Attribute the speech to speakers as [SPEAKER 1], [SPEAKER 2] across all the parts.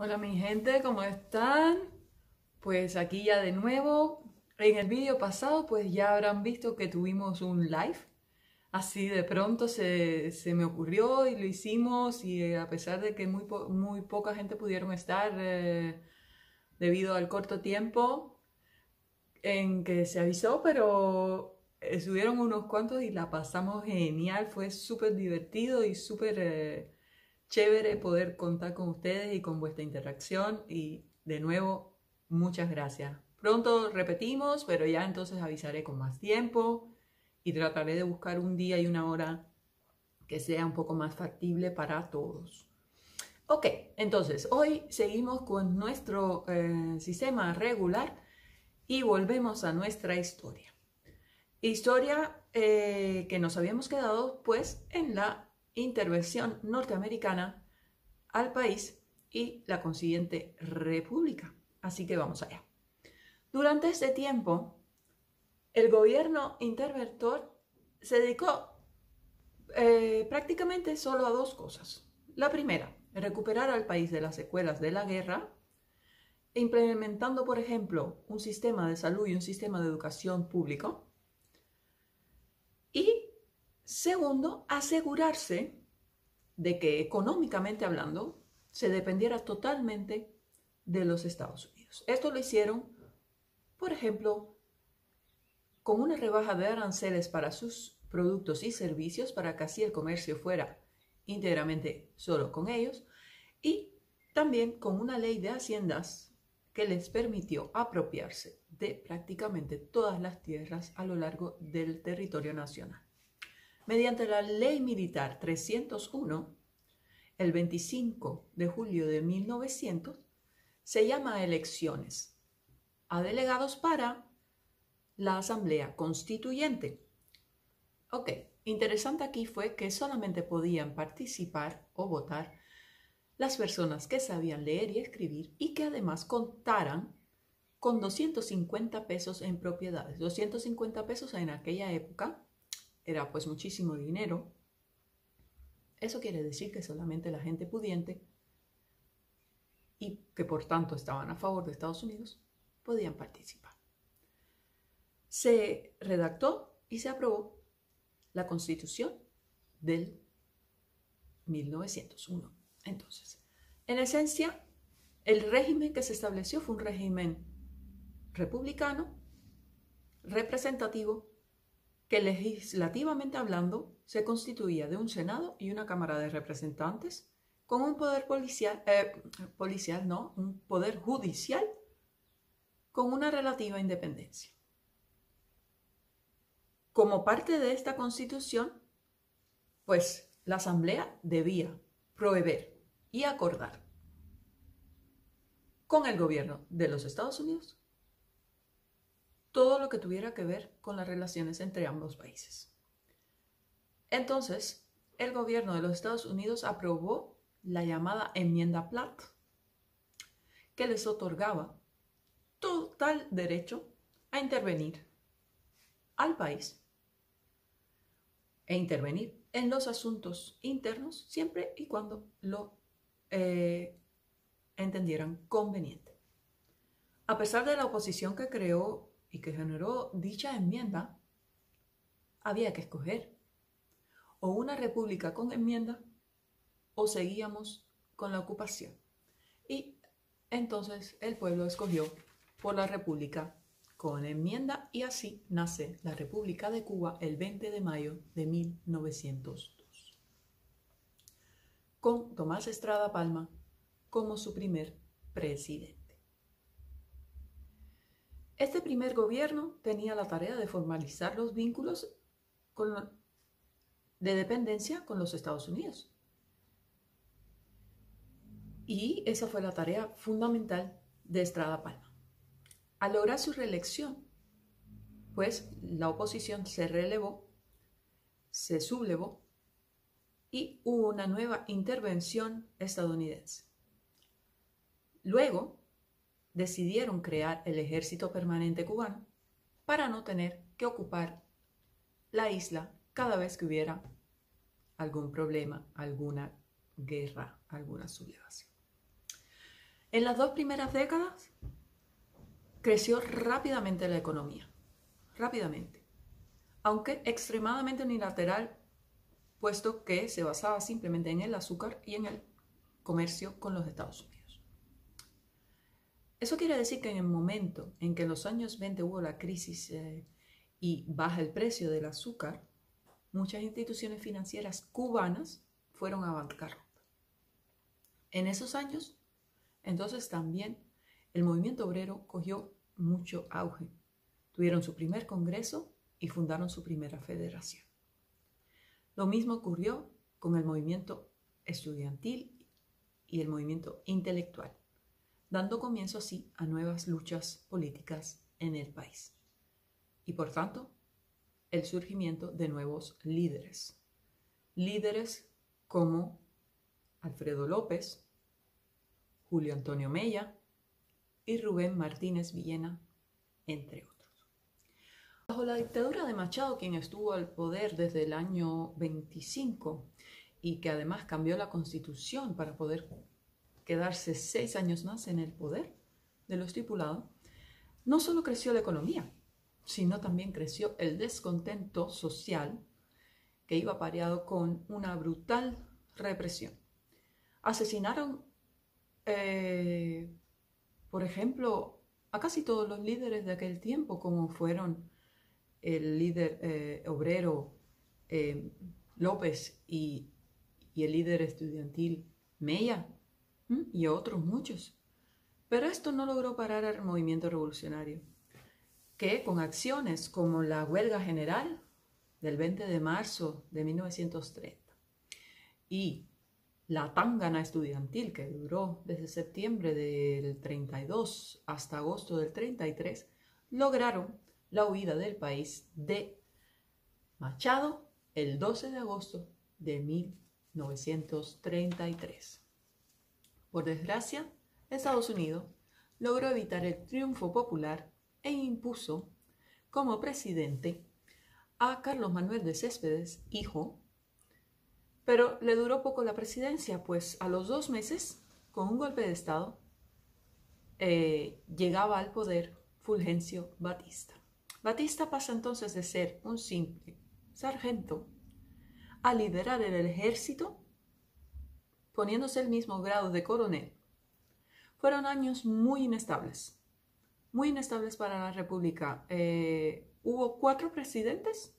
[SPEAKER 1] Hola mi gente, ¿cómo están? Pues aquí ya de nuevo. En el vídeo pasado pues ya habrán visto que tuvimos un live. Así de pronto se me ocurrió y lo hicimos y a pesar de que muy poca gente pudieron estar debido al corto tiempo en que se avisó, pero subieron unos cuantos y la pasamos genial. Fue súper divertido y súper chévere poder contar con ustedes y con vuestra interacción y de nuevo, muchas gracias. Pronto repetimos, pero ya entonces avisaré con más tiempo y trataré de buscar un día y una hora que sea un poco más factible para todos. Ok, entonces hoy seguimos con nuestro sistema regular y volvemos a nuestra historia. Historia que nos habíamos quedado pues en la intervención norteamericana al país y la consiguiente república. Así que vamos allá. Durante este tiempo, el gobierno interventor se dedicó prácticamente solo a dos cosas. La primera, recuperar al país de las secuelas de la guerra, implementando, por ejemplo, un sistema de salud y un sistema de educación público. Y segundo, asegurarse de que económicamente hablando se dependiera totalmente de los Estados Unidos. Esto lo hicieron, por ejemplo, con una rebaja de aranceles para sus productos y servicios para que así el comercio fuera íntegramente solo con ellos y también con una ley de haciendas que les permitió apropiarse de prácticamente todas las tierras a lo largo del territorio nacional. Mediante la Ley Militar 301, el 25 de julio de 1900, se llama a elecciones a delegados para la Asamblea Constituyente. Ok, interesante aquí fue que solamente podían participar o votar las personas que sabían leer y escribir y que además contaran con 250 pesos en propiedades. 250 pesos en aquella época era pues muchísimo dinero. Eso quiere decir que solamente la gente pudiente y que por tanto estaban a favor de Estados Unidos podían participar. Se redactó y se aprobó la Constitución del 1901. Entonces, en esencia, el régimen que se estableció fue un régimen republicano, representativo, que legislativamente hablando se constituía de un Senado y una Cámara de Representantes con un poder un poder judicial con una relativa independencia. Como parte de esta constitución, pues la Asamblea debía proveer y acordar con el gobierno de los Estados Unidos todo lo que tuviera que ver con las relaciones entre ambos países. Entonces, el gobierno de los Estados Unidos aprobó la llamada enmienda Platt, que les otorgaba total derecho a intervenir al país e intervenir en los asuntos internos siempre y cuando lo entendieran conveniente. A pesar de la oposición que creó y que generó dicha enmienda, había que escoger o una república con enmienda o seguíamos con la ocupación. Y entonces el pueblo escogió por la república con enmienda y así nace la República de Cuba el 20 de mayo de 1902, con Tomás Estrada Palma como su primer presidente. Este primer gobierno tenía la tarea de formalizar los vínculos de dependencia con los Estados Unidos. Y esa fue la tarea fundamental de Estrada Palma. Al lograr su reelección, pues la oposición se relevó, se sublevó y hubo una nueva intervención estadounidense. Luego decidieron crear el Ejército Permanente Cubano para no tener que ocupar la isla cada vez que hubiera algún problema, alguna guerra, alguna sublevación. En las 2 primeras décadas creció rápidamente la economía, rápidamente, aunque extremadamente unilateral, puesto que se basaba simplemente en el azúcar y en el comercio con los Estados Unidos. Eso quiere decir que en el momento en que en los años 20 hubo la crisis y baja el precio del azúcar, muchas instituciones financieras cubanas fueron a bancarrota. En esos años, entonces también el movimiento obrero cogió mucho auge. Tuvieron su primer congreso y fundaron su primera federación. Lo mismo ocurrió con el movimiento estudiantil y el movimiento intelectual, dando comienzo así a nuevas luchas políticas en el país. Y por tanto, el surgimiento de nuevos líderes. Líderes como Alfredo López, Julio Antonio Mella y Rubén Martínez Villena, entre otros. Bajo la dictadura de Machado, quien estuvo al poder desde el año 25 y que además cambió la constitución para poder quedarse 6 años más en el poder de lo estipulado, no solo creció la economía, sino también creció el descontento social que iba apareado con una brutal represión. Asesinaron, por ejemplo, a casi todos los líderes de aquel tiempo, como fueron el líder obrero López y el líder estudiantil Mella y otros muchos. Pero esto no logró parar al movimiento revolucionario, que con acciones como la huelga general del 20 de marzo de 1930 y la tangana estudiantil que duró desde septiembre del 32 hasta agosto del 33, lograron la huida del país de Machado el 12 de agosto de 1933. Por desgracia, Estados Unidos logró evitar el triunfo popular e impuso como presidente a Carlos Manuel de Céspedes, hijo, pero le duró poco la presidencia, pues a los 2 meses, con un golpe de Estado, llegaba al poder Fulgencio Batista. Batista pasa entonces de ser un simple sargento a liderar el ejército, poniéndose el mismo grado de coronel. Fueron años muy inestables para la República. Hubo 4 presidentes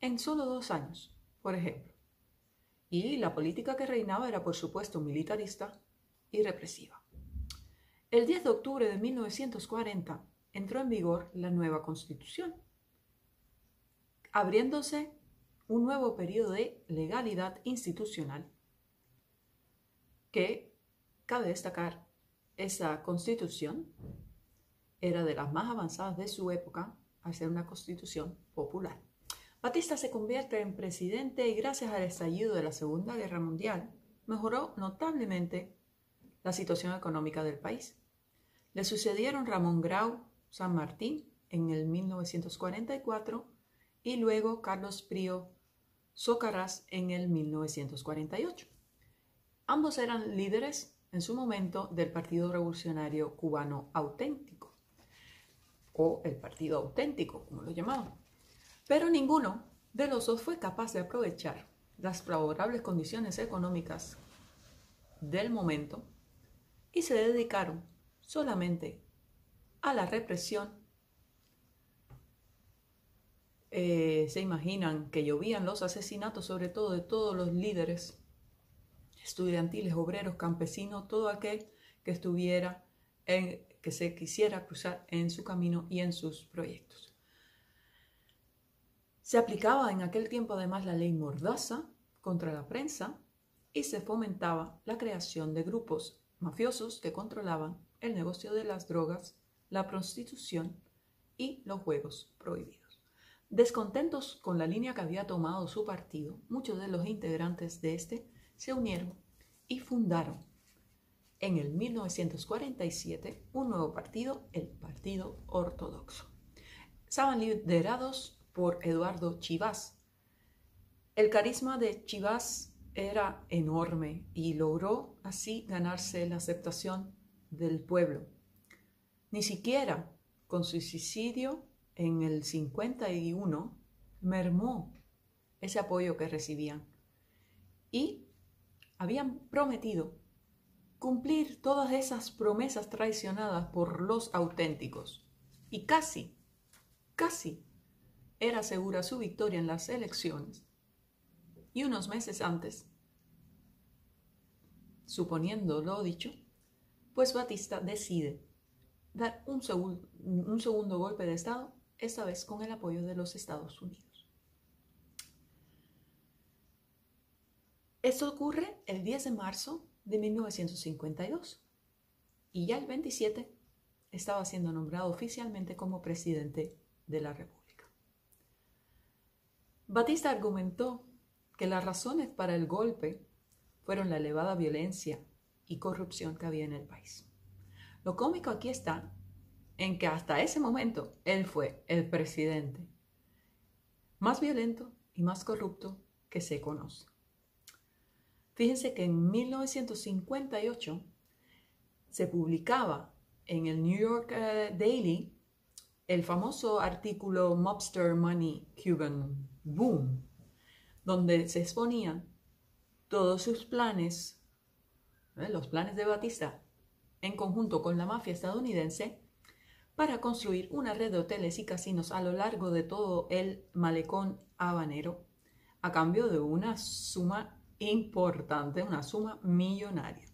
[SPEAKER 1] en solo 2 años, por ejemplo. Y la política que reinaba era, por supuesto, militarista y represiva. El 10 de octubre de 1940 entró en vigor la nueva Constitución, abriéndose un nuevo periodo de legalidad institucional que, cabe destacar, esa Constitución era de las más avanzadas de su época al ser una Constitución popular. Batista se convierte en presidente y gracias al estallido de la Segunda Guerra Mundial mejoró notablemente la situación económica del país. Le sucedieron Ramón Grau San Martín en el 1944 y luego Carlos Prío Socarrás en el 1948. Ambos eran líderes en su momento del Partido Revolucionario Cubano Auténtico, o el Partido Auténtico, como lo llamaban. Pero ninguno de los dos fue capaz de aprovechar las favorables condiciones económicas del momento y se dedicaron solamente a la represión. Se imaginan que llovían los asesinatos, sobre todo de todos los líderes estudiantiles, obreros, campesinos, todo aquel que que se quisiera cruzar en su camino y en sus proyectos. Se aplicaba en aquel tiempo además la ley Mordaza contra la prensa y se fomentaba la creación de grupos mafiosos que controlaban el negocio de las drogas, la prostitución y los juegos prohibidos. Descontentos con la línea que había tomado su partido, muchos de los integrantes de este se unieron y fundaron en el 1947 un nuevo partido, el Partido Ortodoxo. Estaban liderados por Eduardo Chivas. El carisma de Chivas era enorme y logró así ganarse la aceptación del pueblo. Ni siquiera con su suicidio en el 51 mermó ese apoyo que recibían. Y habían prometido cumplir todas esas promesas traicionadas por los auténticos. Y casi era segura su victoria en las elecciones. Y unos meses antes, suponiendo lo dicho, pues Batista decide dar un segundo golpe de Estado, esta vez con el apoyo de los Estados Unidos. Esto ocurre el 10 de marzo de 1952 y ya el 27 estaba siendo nombrado oficialmente como presidente de la República. Batista argumentó que las razones para el golpe fueron la elevada violencia y corrupción que había en el país. Lo cómico aquí está en que hasta ese momento él fue el presidente más violento y más corrupto que se conoce. Fíjense que en 1958 se publicaba en el New York Daily el famoso artículo Mobster Money Cuban Boom, donde se exponían todos sus planes, los planes de Batista en conjunto con la mafia estadounidense para construir una red de hoteles y casinos a lo largo de todo el malecón habanero a cambio de una suma importante, una suma millonaria.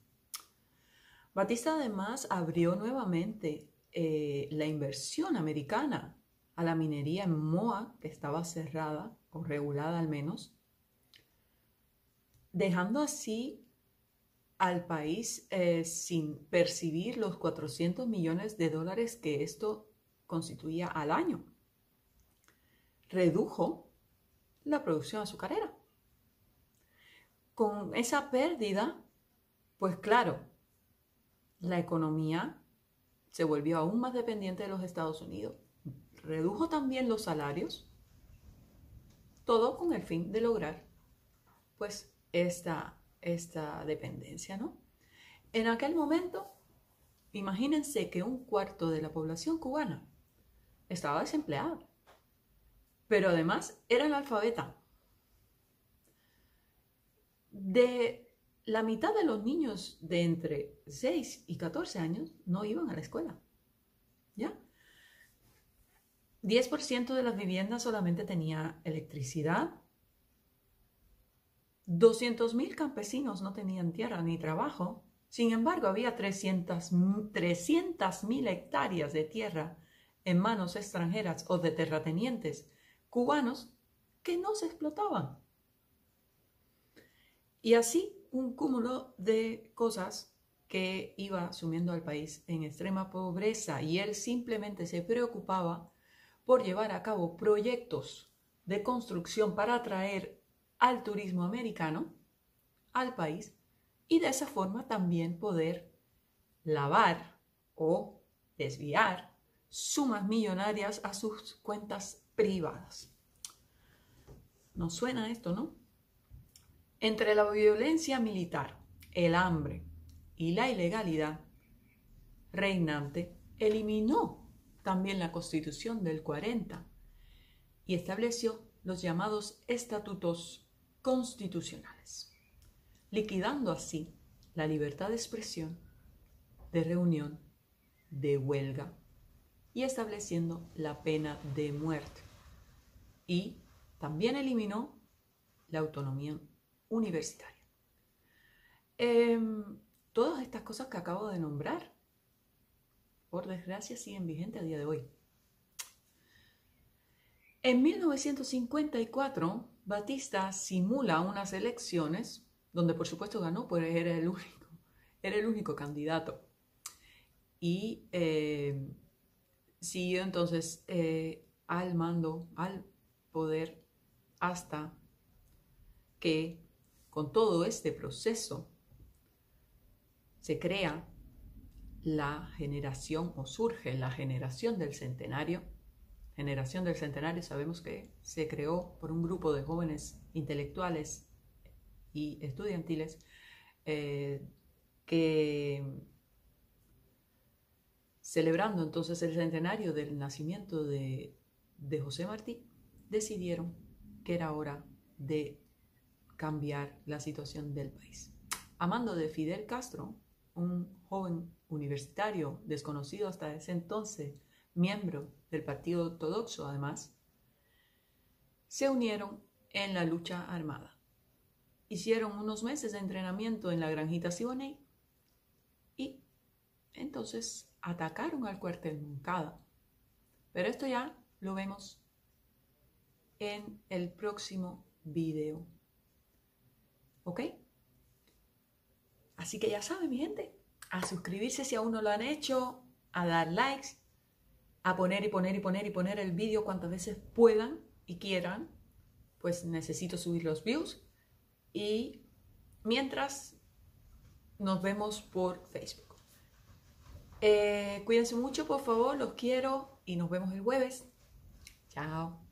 [SPEAKER 1] Batista además abrió nuevamente la inversión americana a la minería en Moa, que estaba cerrada o regulada al menos, dejando así al país sin percibir los 400 millones de dólares que esto constituía al año. Redujo la producción azucarera. Con esa pérdida, pues claro, la economía se volvió aún más dependiente de los Estados Unidos. Redujo también los salarios, todo con el fin de lograr, pues, esta dependencia, ¿no? En aquel momento, imagínense que un cuarto de la población cubana estaba desempleada, pero además era analfabeta. De la mitad de los niños de entre 6 y 14 años no iban a la escuela, ¿ya? 10% de las viviendas solamente tenía electricidad. 200.000 campesinos no tenían tierra ni trabajo. Sin embargo, había 300.000 hectáreas de tierra en manos extranjeras o de terratenientes cubanos que no se explotaban. Y así un cúmulo de cosas que iba sumiendo al país en extrema pobreza, y él simplemente se preocupaba por llevar a cabo proyectos de construcción para atraer al turismo americano al país y de esa forma también poder lavar o desviar sumas millonarias a sus cuentas privadas. ¿Nos suena esto, no? Entre la violencia militar, el hambre y la ilegalidad reinante, eliminó también la Constitución del 40 y estableció los llamados estatutos constitucionales, liquidando así la libertad de expresión, de reunión, de huelga y estableciendo la pena de muerte. Y también eliminó la autonomía universitaria. Todas estas cosas que acabo de nombrar, por desgracia, siguen vigentes a día de hoy. En 1954, Batista simula unas elecciones, donde por supuesto ganó, pues era el único candidato. Y siguió entonces al mando, al poder, hasta que con todo este proceso se crea la generación, o surge la generación del centenario. Generación del Centenario sabemos que se creó por un grupo de jóvenes intelectuales y estudiantiles que celebrando entonces el centenario del nacimiento de José Martí, decidieron que era hora de cambiar la situación del país. A mando de Fidel Castro, un joven universitario desconocido hasta ese entonces, miembro del Partido Ortodoxo además, se unieron en la lucha armada. Hicieron unos meses de entrenamiento en la Granjita Siboney y entonces atacaron al cuartel Moncada. Pero esto ya lo vemos en el próximo video. ¿Ok? Así que ya saben, mi gente, a suscribirse si aún no lo han hecho, a dar likes, a poner el vídeo cuantas veces puedan y quieran, pues necesito subir los views. Y mientras, nos vemos por Facebook. Cuídense mucho, por favor, los quiero y nos vemos el jueves. Chao.